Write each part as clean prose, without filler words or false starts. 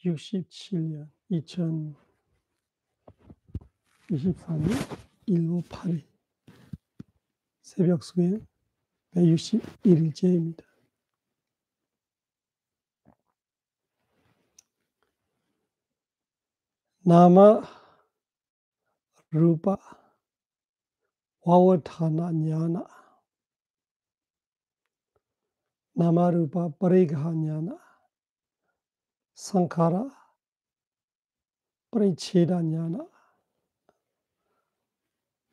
67년 2024년 1월 8일 새벽 수행 161일째입니다. 나마 루파 와와타나 냐나 나마 루파 파리가 냐나 상카라 파리체다 냐나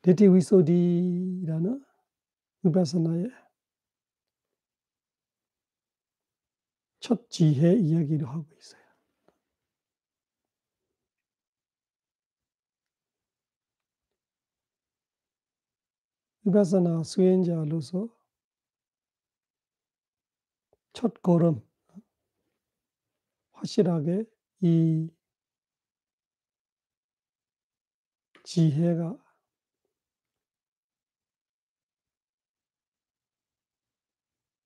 데티 위소디라는 위파사나의 첫 지혜 이야기를 하고 있어요. 위파사나 수행자로서 첫 걸음 확실하게 이 지혜가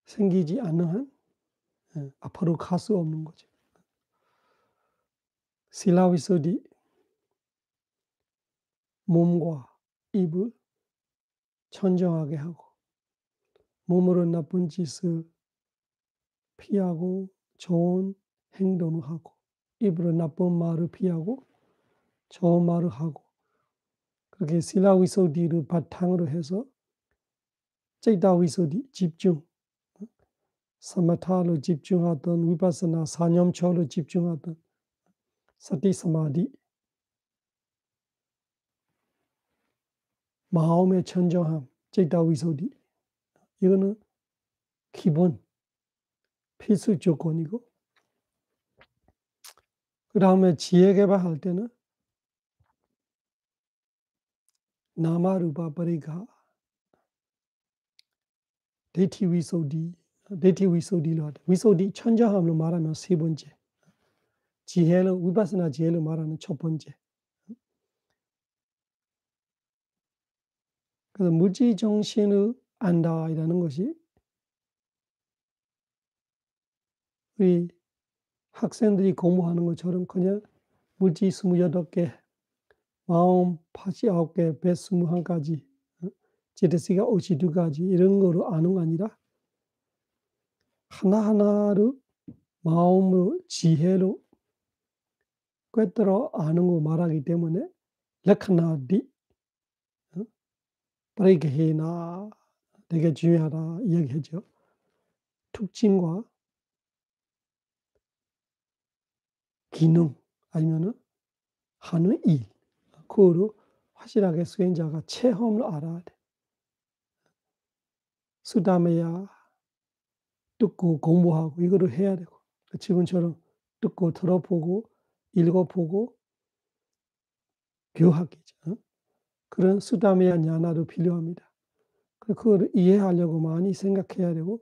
생기지 않는 한 앞으로 갈 수 없는 거죠. 실라위소디 몸과 입을 천정하게 하고 몸으로 나쁜 짓을 피하고 좋은 행동을 하고 입으로 나쁜 말을 피하고 좋은 말을 하고 그렇게 실라위소디를 바탕으로 해서 찌타위소디 집중 사마타로 집중하던 위파사나 사념초로 집중하던 사티 사마디 마음의 천정함 찌타위소디 이거는 기본 필수 조건이고 그 다음에 지혜 개발할 때는 나마루파 파리가 데티 위소디로 하다. 위소디 천정함으로 말하면 세 번째. 지혜로 위파사나 지혜로 말하는 첫 번째. 그래서 무지 정신을 안다라는 것이 우리 학생들이 공부하는 것처럼 그냥 무지 28개, 마음 89개, 배 21가지, 제데시가 52가지 이런 거로 아는 거 아니라 하나하나를 마음으로 지혜로 꿰뚫어 아는 거 말하기 때문에 레카나디 파리게헤나 되게 중요하다 이야기하죠. 특징과 기능 아니면은 하는 일 그거로 확실하게 수행자가 체험을 알아야 돼. 수다메야 듣고 공부하고 이거를 해야 되고 지금처럼 듣고 들어보고 읽어보고 교학이죠. 그런 수다메야 냐나도 필요합니다. 그걸 이해하려고 많이 생각해야 되고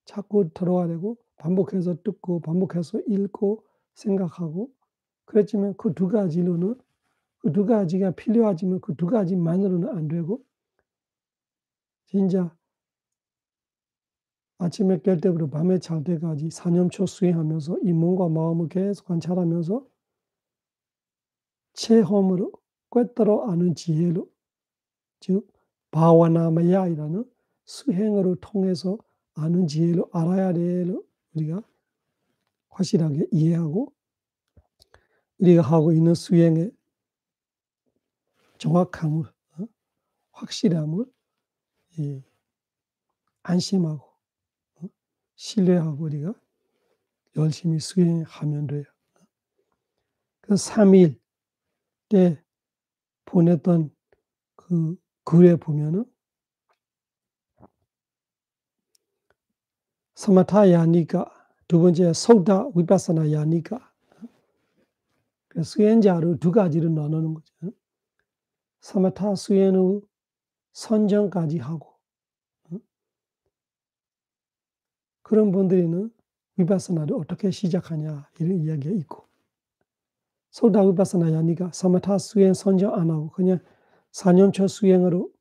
자꾸 들어야 되고 반복해서 듣고 반복해서 읽고 생각하고 그렇지만 그 두 가지로는 그 두 가지가 필요하지만 그 두 가지만으로는 안 되고 진짜 아침에 깰 때부터 밤에 잘 때까지 사념초 수행하면서 이 몸과 마음을 계속 관찰하면서 체험으로 꿰뚫어 아는 지혜로 즉 바와나마야이라는 수행으로 통해서 아는 지혜로 알아야 될 우리가 확실하게 이해하고 우리가 하고 있는 수행의 정확함을 확실함을 안심하고 신뢰하고 우리가 열심히 수행하면 돼요. 그 3일 때 보냈던 그 글에 보면은 사마타 야니까 두 번째 소다 위파사나 야니까 수행자를 두 가지로 나누는 거죠. 사마타 수행의 선정까지 하고 그런 분들은 위파사나를 어떻게 시작하냐 이런 이야기가 있고 소다 위파사나 야니까 사마타 수행 선정 안 하고 그냥 사념초 수행으로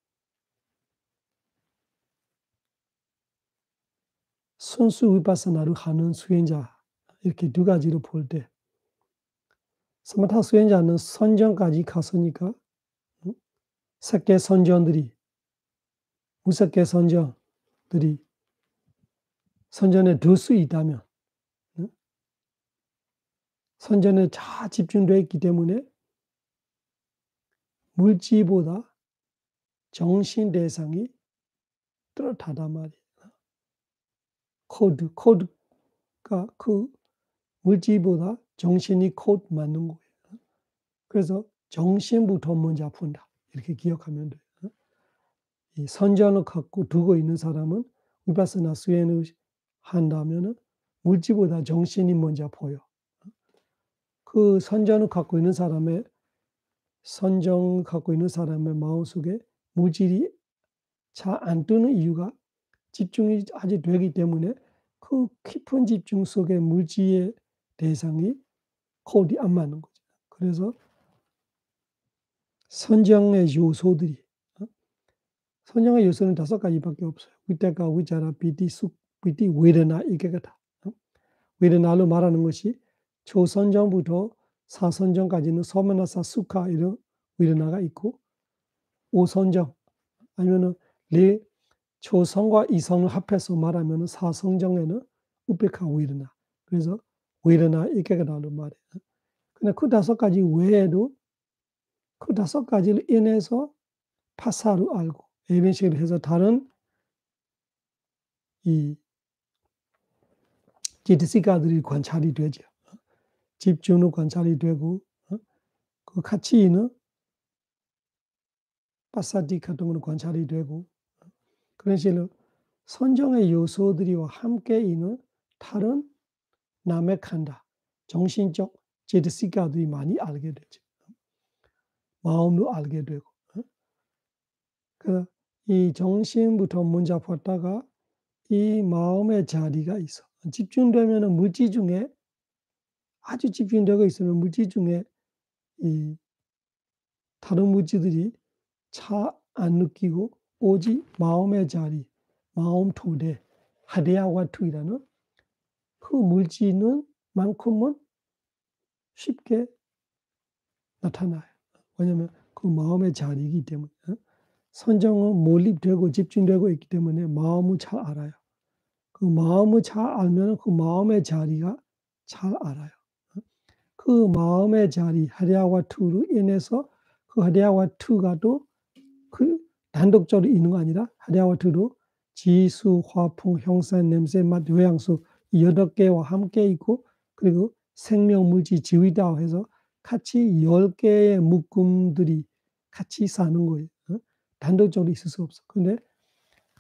순수 위파사나를 하는 수행자 이렇게 두 가지로 볼 때 사마타 수행자는 선정까지 갔으니까 색계 선정들이 무색계 선정들이 선전에 들 수 있다면 선전에 잘 집중되어 있기 때문에 물질보다 정신 대상이 뚜렷하단 말이에요. 코드가 그 물질보다 정신이 코드 맞는 거예요. 그래서 정신부터 먼저 아픈다. 이렇게 기억하면 돼요. 이 선전을 갖고 두고 있는 사람은 위파스나 수행을 한다면은 물질보다 정신이 먼저 보여. 그 선전을 갖고 있는 사람의 마음속에 물질이 잘 안 뜨는 이유가 집중이 아주 되기 때문에 그 깊은 집중 속에 물질의 대상이 코드이 안 맞는 거죠. 그래서 선정의 요소들이 선정의 요소는 5가지밖에 없어요. 위태가, 위자라, 비티, 쑥, 비티, 웨르나 이게 다. 웨르나로 말하는 것이 초선정부터 사선정까지는 소마나사, 수카 이런 웨르나가 있고 5선정 아니면은 초성과 이성을 합해서 말하면은 4성정에는 우페카 웨르나. 그래서 웨르나 이게 다로 말해요. 근데 그 5가지 외에도 그 5가지를 인해서 파사로 알고 이런 식으로 해서 다른 이 제트시가들이 관찰이 되죠. 집중도 관찰이 되고 그 같이 있는 파사디 같은 거는 관찰이 되고 그런 식으로 선정의 요소들이와 함께 있는 다른 남의 칸다, 정신적 제트시가들이 많이 알게 되죠. 마음도 알게 되고. 이 정신부터 먼저 봤다가 이 마음의 자리가 있어. 집중되면은 물질 중에 아주 집중되고 있으면 물질 중에 이 다른 물질들이 잘 안 느끼고 오직 마음의 자리, 마음 토대, 하데야와투이라는 그 물질은 만큼은 쉽게 나타나요. 왜냐하면 그 마음의 자리이기 때문에 선정은 몰입되고 집중되고 있기 때문에 마음을 잘 알아요. 그 마음을 잘 알면 그 마음의 자리가 잘 알아요. 그 마음의 자리, 하데야와투로 인해서 그 하데야와투가 또 그 단독적으로 있는 거 아니라 하데야와투로 지수, 화풍, 형상, 냄새, 맛, 요양수 이 8개와 함께 있고 그리고 생명, 물질, 지위다 해서 같이 10개의 묶음들이 같이 사는 거예요. 단독적으로 있을 수 없어. 근데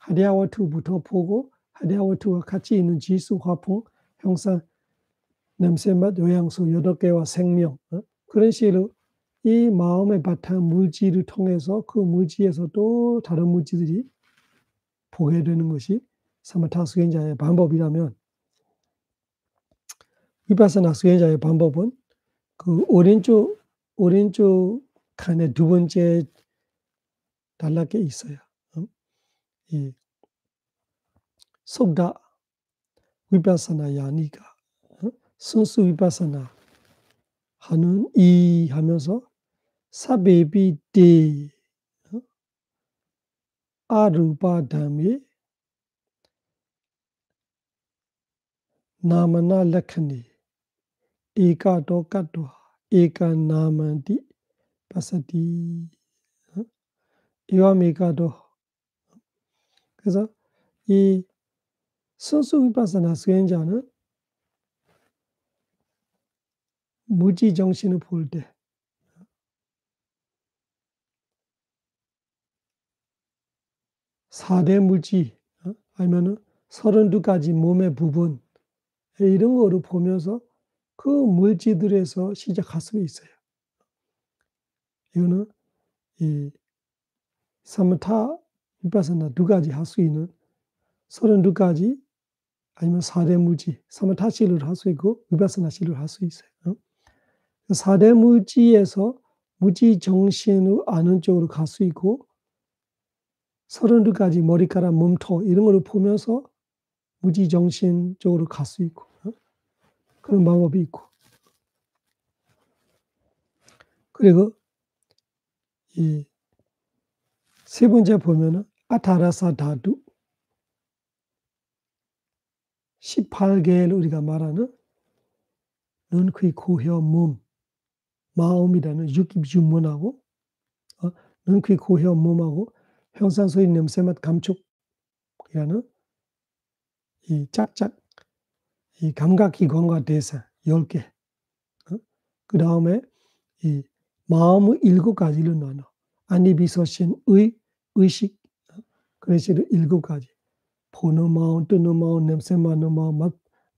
하데야와투부터 보고 하데야와투와 같이 있는 지수, 화풍, 형상, 냄새, 맛, 요양수 8개와 생명 그런 식으로 이 마음의 바탕 물질을 통해서 그 물질에서 또 다른 물질들이 보게 되는 것이 사마타 수행자의 방법이라면 위파사나 수행자의 방법은 그 오른쪽 칸의 2번째 단락에 있어요. 이 속다 위파사나 야니까 순수 위파사나 하는 이 하면서 사베비데 아루바담이 나마나 렉카니 에카도 카도 에카나만디 파사디 이와메카도 그래서 이 순수 위파사나 수행자는 무지 정신을 볼 때 4대 물질 아니면은 32가지 몸의 부분 이런 거를 보면서 그 물질들에서 시작할 수 있어요. 이거는 이 사마타 위파사나 2가지 할 수 있는 32가지 아니면 4대 물질, 사마타 실을 할 수 있고 위파사나 실을 할 수 있어요. 4대 물질에서 무지 정신을 아는 쪽으로 갈 수 있고 32가지 머리카락, 몸통 이런 거를 보면서 무지 정신 쪽으로 갈 수 있고 그런 방법이 있고 그리고 이 세 번째 보면은 아타라사 다두 18개를 우리가 말하는 눈, 귀, 코, 혀, 몸, 마음이라는 육문하고 눈, 귀, 코, 혀, 몸하고 형상, 소리, 냄새, 맛, 감촉이라는 이 짝짝 이 감각기관과 대상 10개. 그다음에 이 마음의 7가지로 나눠. 안이비서신 의식, 그런 식으로 7가지. 보는 마음, 듣는 마음, 냄새 맡는 마음,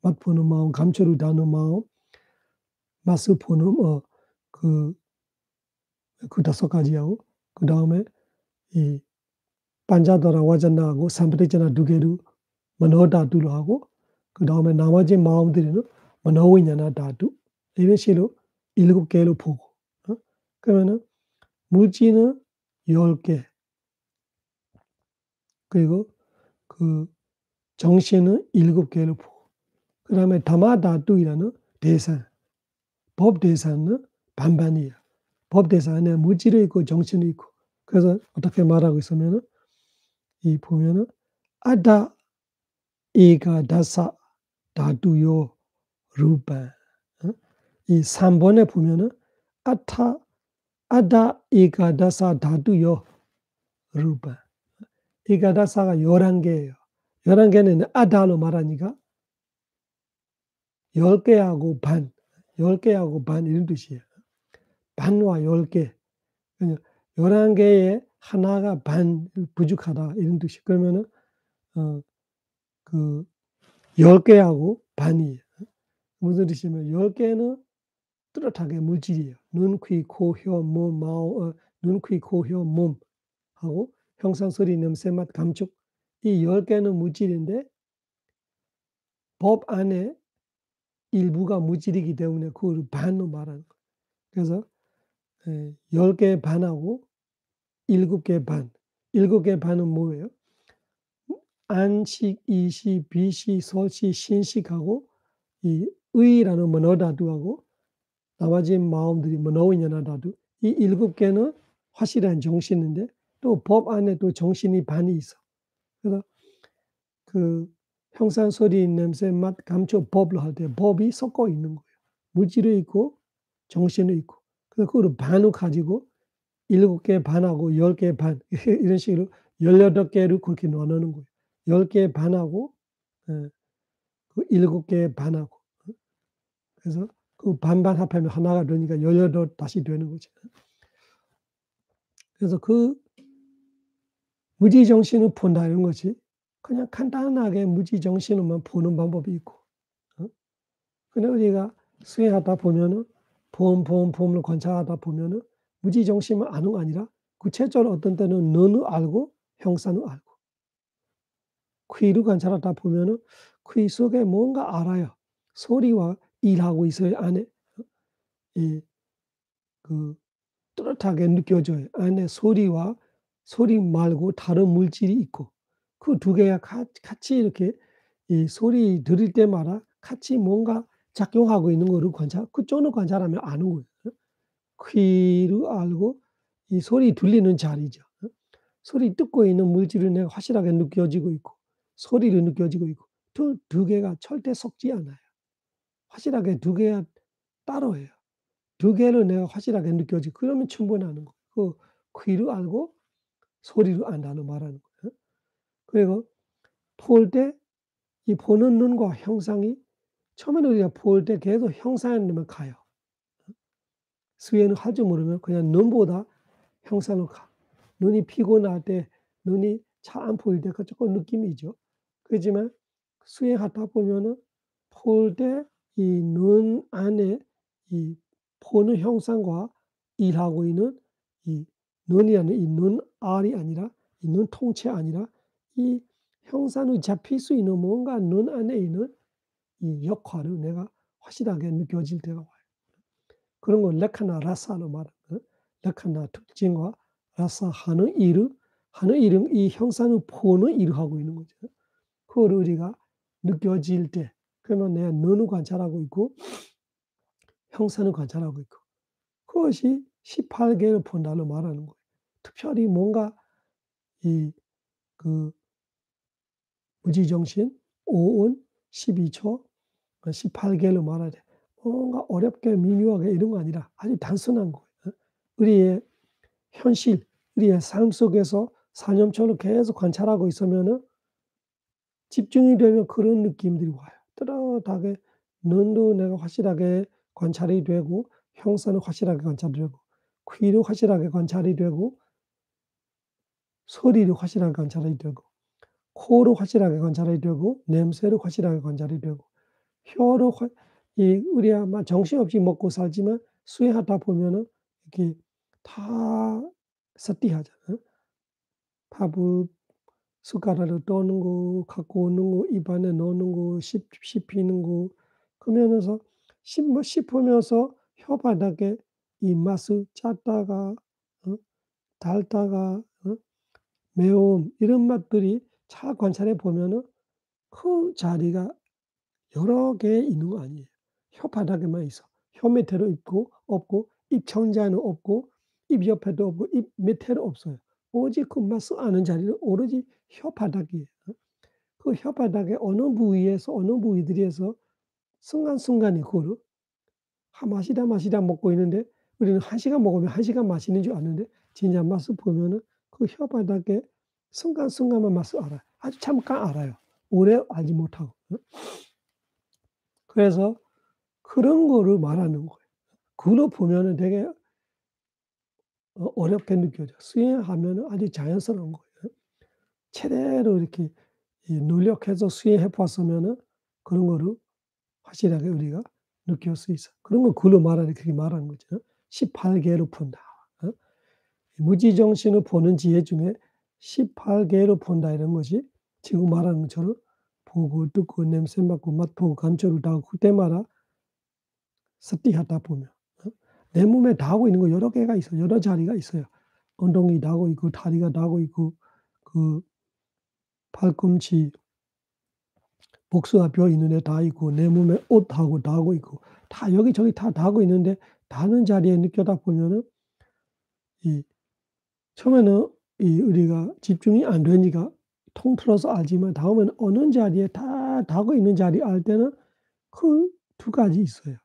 맛보는 마음, 감촉을 다는 마음, 맛을 보는 그 5가지하고 그다음에 이 반자도라 와자나하고 삼프리자나 2개를 머너다두로 하고 그다음에 나머지 마음들은 머너위냐나 다두 이런 식으로 7개로 보고 그러면은 물질은 10개 그리고 그 정신은 7개로 보고 그다음에 다마다두이라는 대상 법 대상은 반반이에요. 법 대상 안에 물질이 있고 정신이 있고 그래서 어떻게 말하고 있으면은 이 보면은 아다 에가다사 다두요 루파 이 3번에 보면은 아다 에가다사 다두요 루파 에가다사가 11개예요. 11개는 아다로 말하니까 10개하고 반, 10개하고 반 이런 뜻이에요. 반과 10개. 11개에 하나가 반 부족하다 이런 뜻이. 그러면은 그 10개하고 반이에요. 무슨 뜻이냐면 10개는 뚜렷하게 물질이에요. 눈, 귀, 코, 혀, 몸, 마음, 눈, 귀, 코, 혀, 몸하고 형상, 소리, 냄새, 맛, 감촉 이 10개는 물질인데 법 안에 일부가 물질이기 때문에 그걸 반으로 말하는 거예요. 그래서 10개 반하고 7개 반. 7개 반은 뭐예요? 안식, 이식, 비식, 설식, 신식하고 이 의라는 머너다두하고 나머지 마음들이 머너위냐나다두 이 7개는 확실한 정신인데 또 법 안에 또 정신이 반이 있어. 그래서 그 형상, 소리, 냄새, 맛, 감촉, 법을 할 때 법이 섞어 있는 거예요. 물질이 있고 정신이 있고. 그래서 그걸 반을 가지고 7개 반하고 10개 반 이런 식으로 18개를 그렇게 나누는 거예요. 10개 반하고 그 7개 반하고 그래서 그 반반 합하면 하나가 되니까 18 다시 되는 거죠. 그래서 그 무지정신을 본다는 것이 그냥 간단하게 무지정신으로만 보는 방법이 있고 근데 우리가 수행하다 보면은 봄을 관찰하다 보면은 무지정신만 아는 거 아니라 구체적으로 어떤 때는 눈을 알고 형상을 알고 귀를 관찰하다 보면은 귀 속에 뭔가 알아요. 소리와 일하고 있어요 안에. 이 그 뚜렷하게 느껴져요. 안에 소리와 소리 말고 다른 물질이 있고 그 2개가 같이 이렇게 이 소리 들을 때마다 같이 뭔가 작용하고 있는 거를 그쪽을 관찰하면 아는 거예요. 귀를 알고 이 소리 들리는 자리죠. 소리 듣고 있는 물질은 내가 확실하게 느껴지고 있고 소리를 느껴지고 있고 두 개가 절대 섞지 않아요. 확실하게 2개가 따로예요. 2개를 내가 확실하게 느껴지고 그러면 충분하는 거예요. 그 귀를 알고 소리를 안다는 말하는 거예요. 그리고 볼 때 이 보는 눈과 형상이 처음에는 우리가 볼 때 계속 형상에만 가요. 수행을 할 줄 모르면 그냥 눈보다 형상으로 가. 눈이 피곤할 때 눈이 잘 안 보일 때 그 조금 느낌이죠. 그렇지만 수행하다 보면은 볼 때 이 눈 안에 이 보는 형상과 일하고 있는 이 눈이라는 이 눈알이 아니라 이 눈통체 아니라 이 형상을 잡힐 수 있는 뭔가 눈 안에 있는 이 역할을 내가 확실하게 느껴질 때가 와요. 그런 걸 레카나 라사로 말하는 레카나 특징과 라사 하는 일은 이 형상을 보는 일을 하고 있는 거죠. 그걸 우리가 느껴질 때 그러면 내가 눈을 관찰하고 있고 형상을 관찰하고 있고 그것이 18개를 본다로 말하는 거예요. 특별히 뭔가 이 그 무지정신, 오온, 12초, 18개로 말하되 뭔가 어렵게 미묘하게 이런 거 아니라 아주 단순한 거예요. 우리의 현실, 우리의 삶 속에서 사념처럼 계속 관찰하고 있으면은 집중이 되면 그런 느낌들이 와요. 뚜렷하게 눈도 내가 확실하게 관찰이 되고 형사는 확실하게 관찰이 되고 귀도 확실하게 관찰이 되고 소리도 확실하게 관찰이 되고 코로 확실하게 관찰이 되고 냄새로 확실하게 관찰이 되고 혀로 이 우리가 막 정신없이 먹고 살지만 수행하다 보면은 이렇게 다 스티하잖아요. 밥을 숟가락으로 떠는 거, 갖고 오는 거, 입 안에 넣는 거, 씹히는 거 그러면서 씹으면서 혓바닥에 이 맛을 짰다가 어 달다가 매움 이런 맛들이 잘 관찰해 보면은 그 자리가 여러 개 있는 거 아니에요. 혓바닥에만 있어. 혀 밑에도 있고 없고 입 천장에는 없고 입 옆에도 없고 입 밑에도 없어요. 오직 그 맛을 아는 자리는 오로지 혓바닥이에요. 그 혓바닥의 어느 부위에서 어느 부위들에서 순간순간에 그거를 마시다 마시다 먹고 있는데 우리는 1시간 먹으면 1시간 마시는 줄 아는데 진짜 맛을 보면은 그 혓바닥에 순간순간만 맛을 알아요. 아주 잠깐 알아요. 오래 알지 못하고. 그래서 그런 거를 말하는 거예요. 그거 보면은 되게 어렵게 느껴져요. 수행하면은 아주 자연스러운 거예요. 제대로 이렇게 노력해서 수행해 봤으면은 그런 거를 확실하게 우리가 느낄 수 있어요. 그런 걸 글로 말하는 그렇게 말하는 거죠. 18개로 푼다. 무지정신을 보는 지혜 중에 18개로 본다 이런 것이 지금 말하는 것처럼 보고 듣고 냄새 맡고 맛보고 감촉을 다 하고 그때마다 스틱하다 보면 내 몸에 닿고 있는 거 여러 개가 있어요. 여러 자리가 있어요. 엉덩이 닿고 있고 다리가 닿고 있고 그 팔꿈치 복숭아 뼈 있는 데 닿아 있고 내 몸에 옷하고 닿고 있고 다 여기저기 다 닿고 있는데 닿는 자리에 느껴다 보면은 이 처음에는 이 우리가 집중이 안 되니까 통틀어서 알지만 다음에는 어느 자리에 다 닿고 있는 자리 알 때는 그 두 가지 있어요.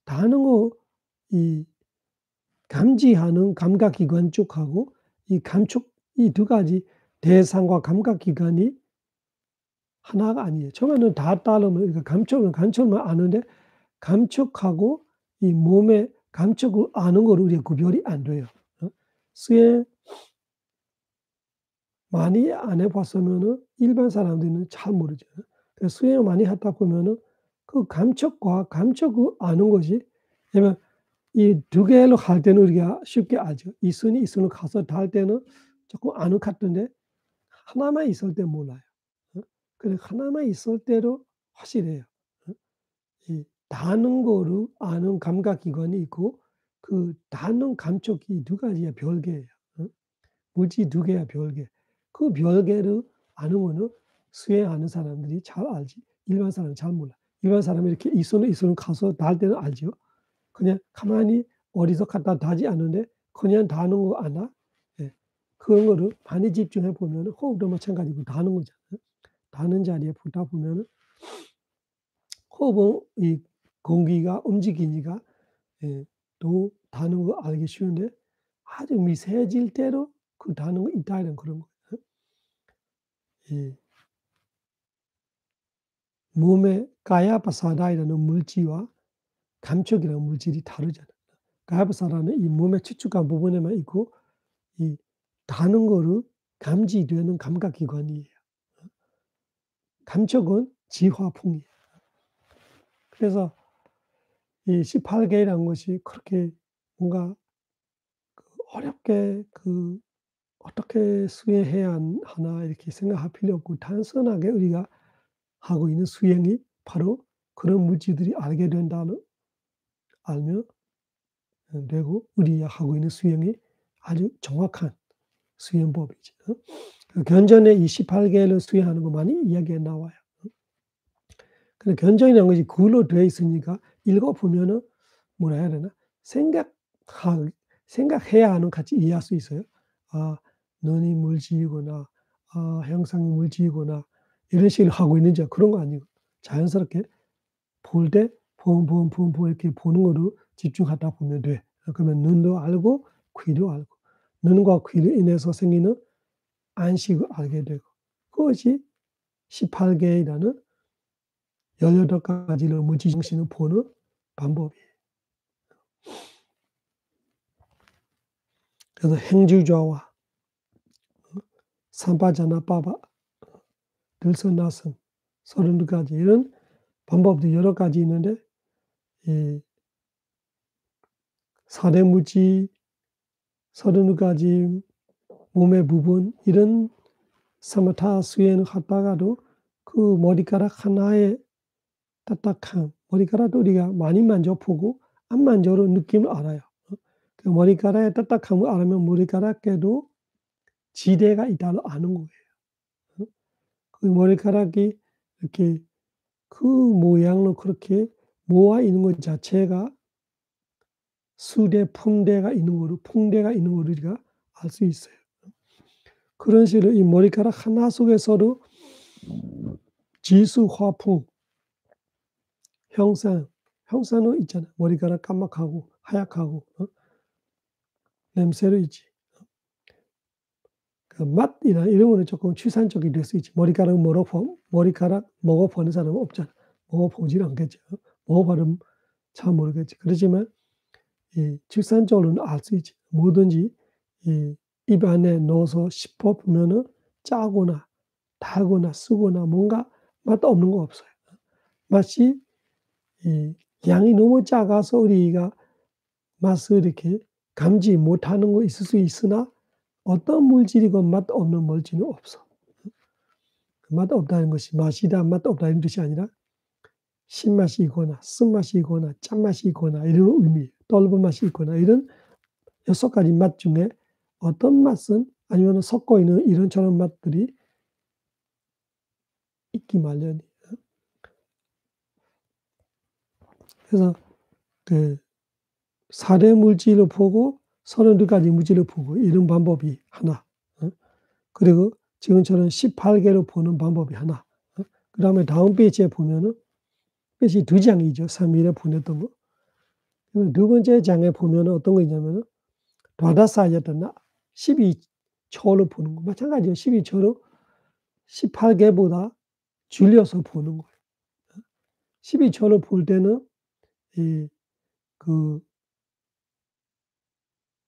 닿는 거 이 감지하는 감각기관 쪽하고 이 감촉 이 두 가지 대상과 감각기관이 하나가 아니에요. 처음에는 다 따르면 그러니까 감촉만 아는데 감촉하고 이 몸의 감촉을 아는 거를 우리가 구별이 안 돼요. 수행 많이 안 해 봤으면은 일반 사람들은 잘 모르죠. 그래서 수행을 많이 하다 보면은 그 감촉과 감촉을 아는 것이 왜냐면 이 두 개로 할 때는 우리가 쉽게 알죠. 이 순위 이 순위로 가서 다 할 때는 쪼끔 아는 것 같은데 하나만 있을 때 몰라요. 어? 그래 하나만 있을 때도 확실해요. 어? 이 다는 거를 아는 감각기관이 있고 그 다는 감촉이 두 가지가 별개예요. 어? 물질 두 개가 별개. 그 별개를 아는 거는 수행하는 사람들이 잘 알지 일반 사람은 잘 몰라. 일반 사람은 이렇게 이 손에 이 손을 가서 다 할 때는 알죠. 그냥 가만히 어디서 갖다 다지 않는데 그냥 다는 거 알아? 예. 그런 거를 많이 집중해 보면은 호흡도 마찬가지고 다는 거잖아요. 다는 자리에 보다 보면은 호흡은 이 공기가 움직이니까 예 또 다는 거 알기 쉬운데 아주 미세해질 대로 그 다는 거 있다 이런 그런 거예요. 이 몸에 가야바사라이라는 물질과 감촉이라는 물질이 다르잖아요. 가야바사라는 이 몸의 축축한 부분에만 있고 이 다는 거를 감지되는 감각기관이에요. 감촉은 지화풍이에요. 그래서 이 18개라는 것이 그렇게 뭔가 어렵게 어떻게 수행해야 하나 이렇게 생각할 필요 없고 단순하게 우리가 하고 있는 수행이 바로 그런 물질들이 알게 된다는 알면 되고 우리가 하고 있는 수행이 아주 정확한 수행법이죠. 그 견전에 이 18개를 수행하는 거 많이 이야기가 나와요. 근데 견전이라는 것이 글로 되어 있으니까 읽어 보면은 뭐라 해야 되나? 생각하 생각해야 하는 같이 이해할 수 있어요. 아 눈이 물지이거나 아 형상이 물지이거나 이런 식으로 하고 있는지 그런 거 아니고 자연스럽게 볼 때 봄 이렇게 보는 거로 집중하다 보면 돼. 그러면 눈도 알고 귀도 알고 눈과 귀로 인해서 생기는 안식을 알게 되고 그것이 18 개이라는 18 가지를 무지 정신을 보는 방법이에요. 그래서 행주좌와 삼파자나빠바 들선나선 32 가지 이런 방법도 여러 가지 있는데 이 사대무지 32 가지 몸의 부분 이런 사마타 수행을 하다가도 그 머리카락 하나의 딱딱함, 머리카락도 우리가 많이 만져보고 안 만져도 느낌을 알아요. 그 머리카락의 딱딱함을 알으면 머리카락에도 지대가 있다를 아는 거예요. 그 머리카락이 이렇게 그 모양으로 그렇게 모아 있는 것 자체가 수대, 품대가 있는 거로 풍대가 있는 거를 우리가 알 수 있어요. 그런 식으로 이 머리카락 하나 속에서도 지수, 화풍, 형상은 있잖아요. 머리카락 까맣하고 하얗고 냄새도 있지. 그 맛이나 이런 거는 쪼끔 추상적이 될 수 있지. 머리카락 먹어보는 사람은 없잖아. 먹어보질 않겠죠. 먹어봐도 잘 모르겠지. 그렇지만 이 추상적으로는 알 수 있지. 뭐든지 이 입 안에 넣어서 씹어 보면은 짜거나 달거나 쓰거나 뭔가 맛 없는 거 없어요. 맛이 이 양이 너무 작아서 우리가 맛을 이렇게 감지 못하는 거 있을 수 있으나 어떤 물질이건 맛 없는 물질은 없어. 맛 없다는 것이 맛이다, 맛 없다는 뜻이 아니라 신맛이 있거나 쓴맛이 있거나 짠맛이 있거나 이런 의미, 떫은 맛이 있거나 이런 6 가지 맛 중에 어떤 맛은 아니면은 섞어 있는 이런저런 맛들이 있기 마련이에요. 그래서 그 4대 물질을 보고 32 가지 물질을 보고 이런 방법이 하나. 그리고 지금처럼 18 개로 보는 방법이 하나. 그다음에 다음 페이지에 보면은 페이지 2 장이죠. 3 일에 보냈던 거. 그러면 두 번째 장에 보면은 어떤 거 있냐면은 라다사야다나 12 초를 보는 거. 마찬가지예요. 12 초로 18 개보다 줄여서 보는 거예요. 12 초를 볼 때는 이 그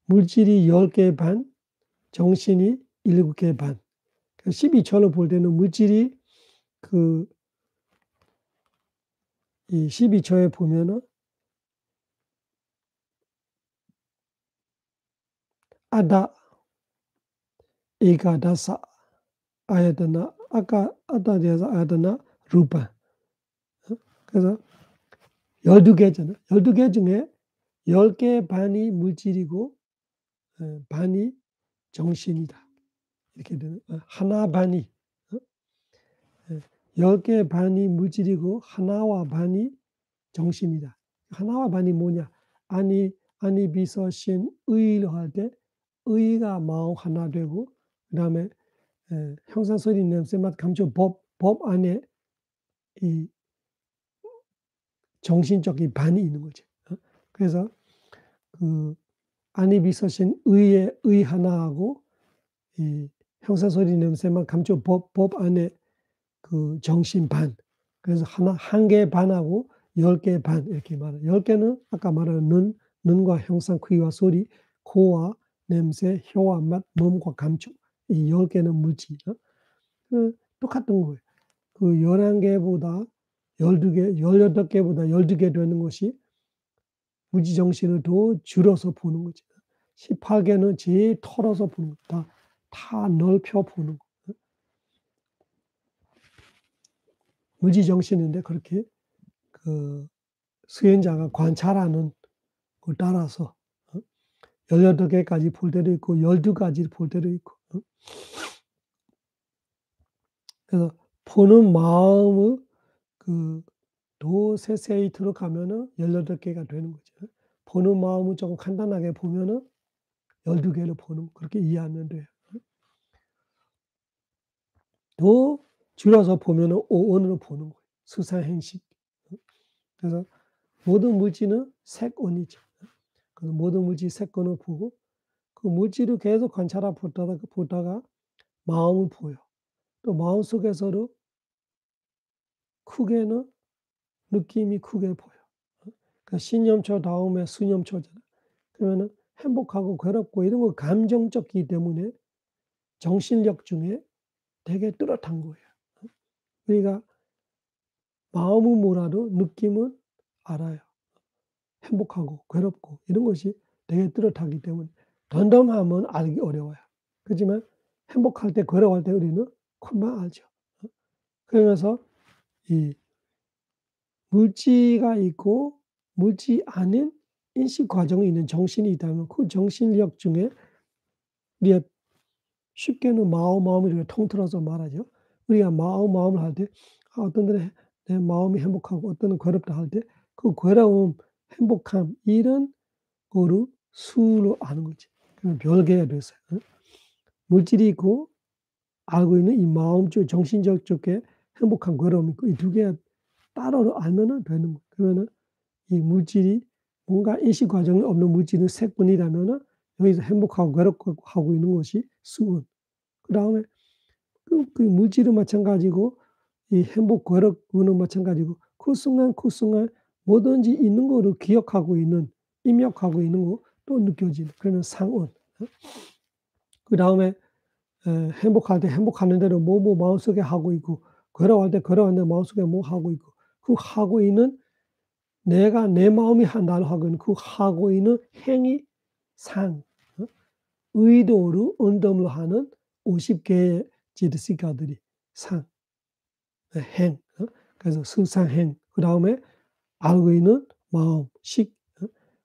물질이 10개 반, 정신이 7개 반. 그 12 초를 볼 때는 물질이 그 이 12 초에 보면은 아다, 에가다사, 아야다나, 아다데사 아야다나, 루파. 그래서 12 개잖아요. 12개 중에 10개 반이 물질이고 반이 정신이다. 이렇게 되는 하나 반이 어 예 10개 반이 물질이고 하나와 반이 정신이다. 하나와 반이 뭐냐? 아니 비서신 의를 할 때 의가 마음 하나 되고 그다음에 형상 소리 냄새 맛 감촉 법 안에 이 정신적인 반이 있는 거죠. 그래서 그 아니 비서신 의의 의 하나하고 이 형상 소리 냄새만 감촉 법 안에 그 정신 반. 그래서 한 개 반하고 10개 반 이렇게 말해요. 10 개는 아까 말한 눈과 형상, 귀와 소리, 코와 냄새, 혀와 맛, 몸과 감촉 이 10 개는 물질. 똑같은 거예요. 그 11 개보다 12 개, 18 개보다 12개 되는 것이 무지 정신을 더 줄여서 보는 거죠. 18 개는 제일 털어서 보는 거. 다 넓혀 보는 거. 무지 정신인데 그렇게 그 수행자가 관찰하는 걸 따라서 18 개까지 볼 때도 있고 12 가지를 볼 때도 있고 그래서 보는 마음을 그 더 세세히 들어가면은 18 개가 되는 거죠. 보는 마음을 조금 간단하게 보면은 12개를 보는 그렇게 이해하면 돼요. 더 줄여서 보면은 오온으로 보는 거예요. 수상행식. 그래서 모든 물질은 색온이죠. 그래서 모든 물질이 색온을 보고 그 물질을 계속 관찰하고 보다가 마음을 보여. 또 마음속에서도 크게는 느낌이 크게 보여. 그 신념초 다음에 수념초잖아. 그러면은 행복하고 괴롭고 이런 거 감정적이기 때문에 정신력 중에 되게 뚜렷한 거예요. 우리가 마음은 몰라도 느낌은 알아요. 행복하고 괴롭고 이런 것이 되게 뚜렷하기 때문에 덤덤하면 알기 어려워요. 그렇지만 행복할 때 괴로워할 때 우리는 금방 알죠. 그러면서 이 물질가 있고 물질 아닌 인식 과정이 있는 정신이 있다면 그 정신력 중에 우리가 쉽게는 마음을 이렇게 통틀어서 말하죠. 우리가 마음을 할 때 어떤 때는 내 마음이 행복하고 어떤 때는 괴롭다 할 때 그 괴로움, 행복함 이런 거를 수로 아는 거지. 그건 별개가 됐어요. 물질이 있고 알고 있는 이 마음 쪽 정신적 쪽에 행복한 괴로움이 있고 이 두 개가 따로 알면은 되는 거예요. 그러면은 이 물질이 뭔가 인식 과정이 없는 물질은 색분이라면은 여기서 행복하고 괴롭고 하고 있는 것이 수은. 그다음에 그 물질은 마찬가지고 이 행복 괴롭고는 마찬가지고 그 순간 그 순간 뭐든지 있는 거를 기억하고 있는 입력하고 있는 거 또 느껴지는 그러면 상온. 그다음에 행복할 때 행복하는 대로 뭐뭐 마음속에 하고 있고 괴로워할 때 괴로워하는 마음속에 뭐 하고 있고 그 하고 있는 내가 내 마음이 나를 하고 있는 그 하고 있는 행위 상 의도로 언덤으로 하는 50개의 제드시가들이 상 행 그래서 수상행 그다음에 알고 있는 마음 식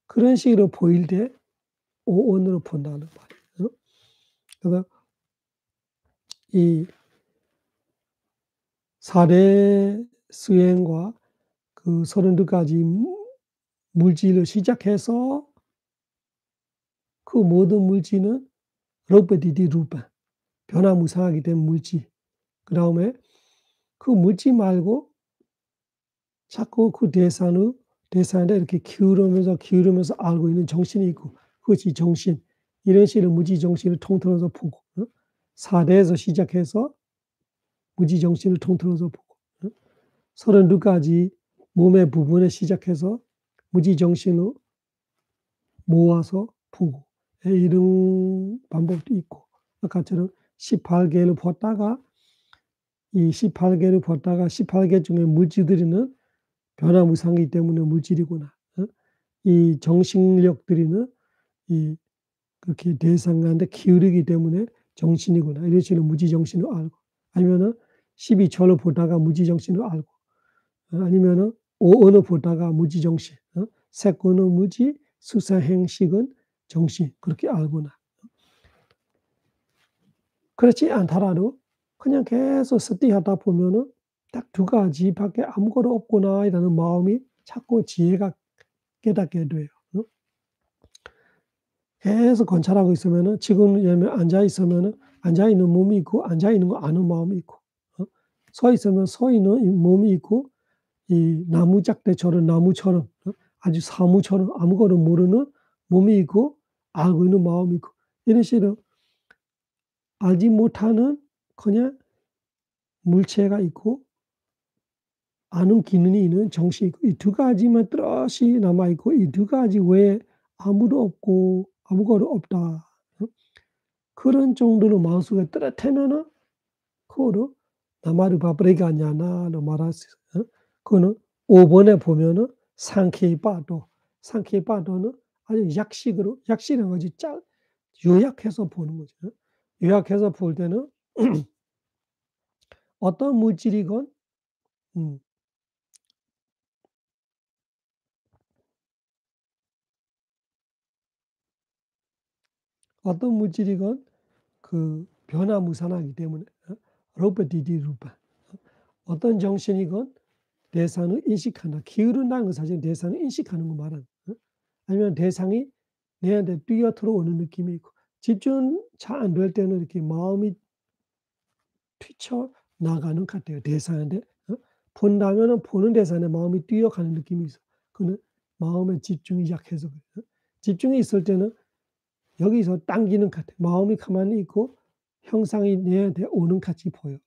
그런 식으로 보일 때 오온으로 본다는 말이에요. 그래서 이 사대 수행과 그 32가지 물질을 시작해서 그 모든 물질은 러브디디 루파 변화무쌍하기 때문에 물질. 그다음에 그 물질 말고 자꾸 그 대상에 이렇게 기울으면서 알고 있는 정신이 있고 그것이 정신. 이런 식으로 무지 정신을 통틀어서 보고 4대에서 시작해서 무지 정신을 통틀어서 보고 32가지 몸의 부분에 시작해서 무지 정신을 모아서 보고 이런 방법도 있고 아까처럼 18개를 보다가 이 18개를 보다가 18개 중에 물질들이는 변화무쌍이기 때문에 물질이구나. 이 정신력들이는 이 그렇게 대상한테 기울이기 때문에 정신이구나. 이런 식으로 무지정신을 알고 아니면은 12처를 보다가 무지정신을 알고 아니면은 오언을 보다가 무지정신 색언은 무지 수사행식은 정신 그렇게 알구나. 그렇지 않더라도 그냥 계속 스티하다 보면은 딱 두 가지밖에 아무것도 없구나라는 마음이 자꾸 지혜가 깨닫게 돼요. 계속 관찰하고 있으면은 지금 예를 앉아 있으면은 앉아 있는 몸이 있고 앉아 있는 거 아는 마음이 있고 서 있으면 서 있는 이 몸이 있고 이 나무 짝대처럼 나무처럼 아주 사무처럼 아무것도 모르는 몸이 있고 알고 있는 마음이 있고 이런 식으로 알지 못하는 그냥 물체가 있고 아는 기능이 있는 정신이 있고 이 두 가지만 뚜렷이 남아 있고 이 두 가지 외에 아무도 없고 아무것도 없다. 그런 정도로 마음속에 뚜렷하면은 그거를 나마르 바브레가냐나로 말할 수 있어요. 그거는 5번에 보면은 상케이바도, 상케이바도는 아주 약식으로 약식이라는 거지 요약해서 보는 거죠. 요약해서 볼 때는 어떤 물질이건 음 어떤 물질이건 그 변화무산하기 때문에 로베디디 루파 어떤 정신이건 대상을 인식한다. 기울은다는 건 사실 대상을 인식하는 거 말하는 아니면 대상이 내한테 뛰어 들어오는 느낌이 있고 집중 잘 안 될 때는 이렇게 마음이 튀쳐나가는 것 같아요, 대상한테. 본다면은 보는 대상에 마음이 뛰어가는 느낌이 있어. 그거는 마음의 집중이 약해서 그래요. 집중이 있을 때는 여기서 당기는 것 같아요. 마음이 가만히 있고 형상이 내한테 오는 같이 보여.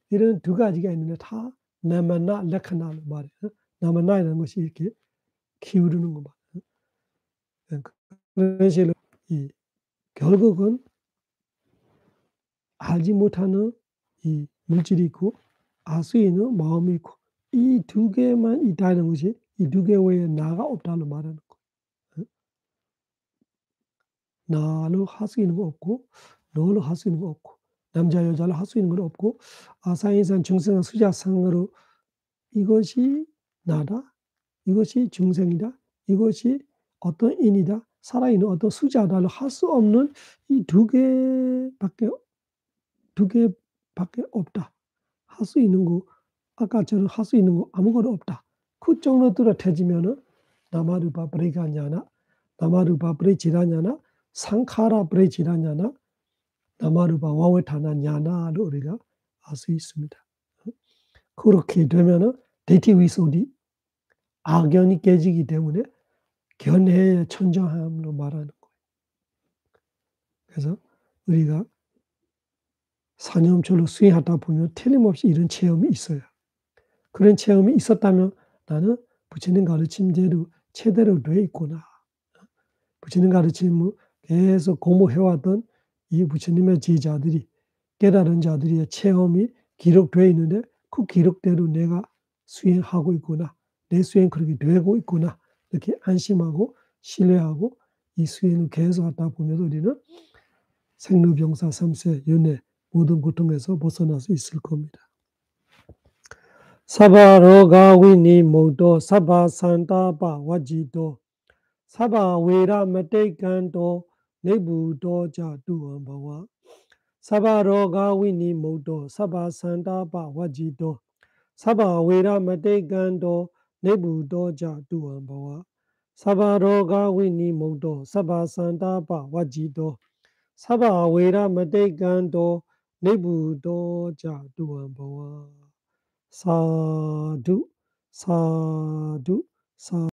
이런 두 가지가 있는데 다 나마나 레카나로 말해요. 나마나라는 것이 이렇게 기울이는 거 말이에요. 그런 식으로 이 결국은 알지 못하는 이 물질이 있고 알 수 있는 마음이 있고 이 두 개만 있다는 것이 이 두 개 외에 나가 없다는 말하는 거예요. 나로 할 수 있는 거 없고 너로 할 수 있는 거 없고 남자 여자로 할 수 있는 건 없고 아사인산 중생은 수자상으로 이것이 나다. 이것이 중생이다. 이것이 어떤 인이다. 살아있는 어떤 수자다를 할 수 없는 이 두 개밖에 없다. 할 수 있는 거 아까처럼 할 수 있는 거 아무것도 없다. 그 정도 뚜렷해지면은 나마루파 브레가냐나 나마루파 브레지라냐나 상카라 브레지라냐나 나마루파 와웨타나냐나를 우리가 알 수 있습니다. 그렇게 되면은 대티위소디 악연이 깨지기 때문에 견해의 천정함으로 말하는 거예요. 그래서 우리가 사념처로 수행하다 보면 틀림없이 이런 체험이 있어요. 그런 체험이 있었다면 나는 부처님 가르침대로 제대로 돼 있구나. 부처님 가르침을 계속 공부해왔던 이 부처님의 제자들이 깨달은 자들의 체험이 기록되어 있는데 그 기록대로 내가 수행하고 있구나. 내 수행 그렇게 되고 있구나. 이렇게 안심하고 신뢰하고 이 수행을 계속하다 보면 우리는 생로병사 삼세 연애 모든 고통에서 벗어날 수 있을 겁니다. 사바로가 위니 모도 사바 산타바 와지도 사바 외라 메테간도 내부도 자두원바와 사바로가 위니 모도 사바 산타바 와지도 사바 외라 메테간도 내부도 자두원바와 사바로가 위니 모도 사바 산타바 와지도 사바 외라 메테간도 내부도 자두원바와 사두 사두 사